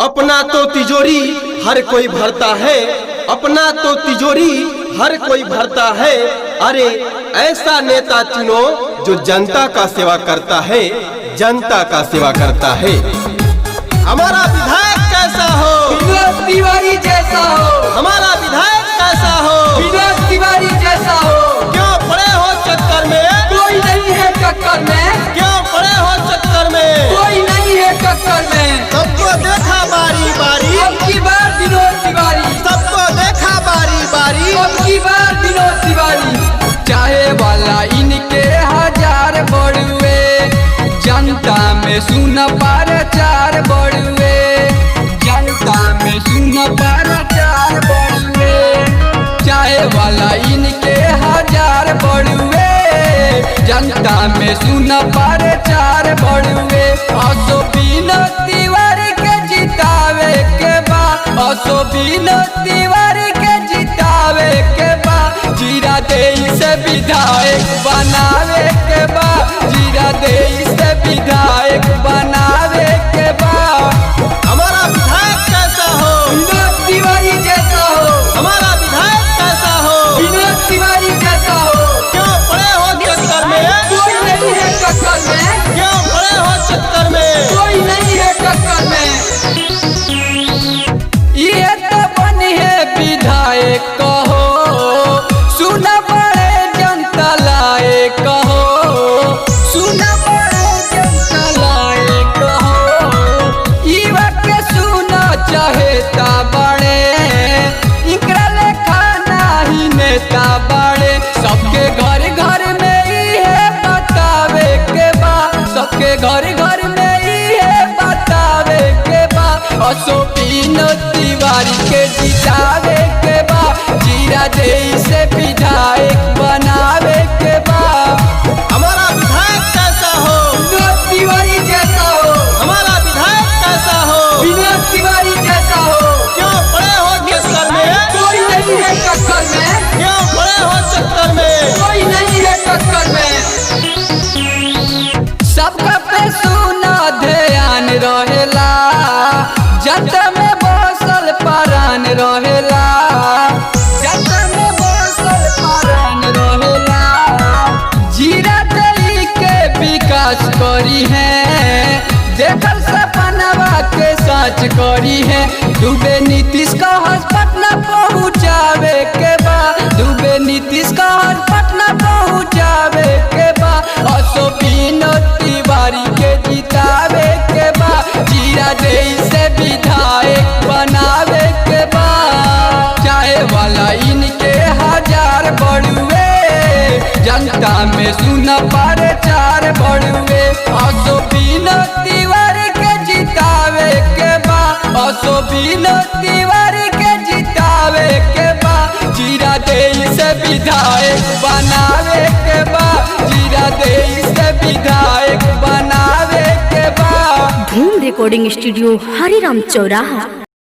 अपना तो तिजोरी हर कोई भरता है, अपना तो तिजोरी हर कोई भरता है। अरे ऐसा नेता चुनो जो जनता का सेवा करता है, जनता का सेवा करता है। हमारा विधायक कैसा हो? विनोद तिवारी जैसा हो। हमारा विधायक कैसा हो? विनोद तिवारी जैसा हो। क्यों पड़े हो चक्कर में? कोई नहीं है टक्कर में। क्यों पड़े हो चक्कर में? कोई नहीं है टक्कर में। सबको देखा बारी बारी, अब की बार विनोद तिवारी। सबको देखा बारी बारी, अब की बार विनोद तिवारी। चाहे वाला इनके हजार बड़ुए, जनता में सुन प्रचार बड़ुए, जनता में सुन प्रचार बड़ुए। चाहे वाला इनके हजार बड़ुए, जनता में सुन प्रचार बड़ुए। असो विनोद तिवारी के जितावे के बा, असो विनोद तिवारी के जितावे के बा। जीरा देई से विधायक बनावे के बा, जीरा देई से विधायक बनावे के बा। हमारा विधायक कैसा हो? विनोद तिवारी जैसा हो। हमारा विधायक कैसा हो? विनोद तिवारी जैसा हो। क्यों पड़े हो चक्कर में? कोई नहीं है टक्कर में। क्यों पड़े हो चक्कर में? कोई नहीं है टक्कर में। ये तो बनी है विधायक कहो, सुन बड़े जनता लाए कहो, सुन बड़े जनता लाए कहो। युवा के सुना चाहेता बड़े, इकरा लेखा नहीं नेता बड़े। सबके घर घर में ये बतावे के बा, सबके घर घर में ये बतावे के बा। असो विनोद तिवारी के जितावे के बा, जीरा देई से विधायक बनावे के बा। हमारा विधायक कैसा हो? विनोद तिवारी जैसा हो। हमारा विधायक कैसा हो? विनोद तिवारी जैसा हो। क्यों पड़े हो चक्कर में? कोई नहीं है टक्कर में। क्यों पड़े हो चक्कर में? कोई नहीं है टक्कर में। सबका पे सुना ध्यान रहेला, जत में बसल परान रहेला, जत में बसल परान रहेला। जीरा देई के विकास करी है, देखल सपनवा के सच करी है। दुबे नीतीश का पटना पहुँचावे के बा, दुबे नीतीश का पटना पहुँचावे के बा। असो विनोद तिवारी के जितावे के बा, जीरा देई से विधायक बनावे के बा। चाहे वाला इनके हजार बड़ुए, जनता में सुन प्रचार बड़ुए। असो विनोद तिवारी के जितावे के बा, असो विनोद तिवारी के जितावे के बा। जीरा देई से विधायक बनावे के बा, जीरा देई से विधायक बनावे के बा। धूम रिकॉर्डिंग स्टूडियो हरिराम चौराहा।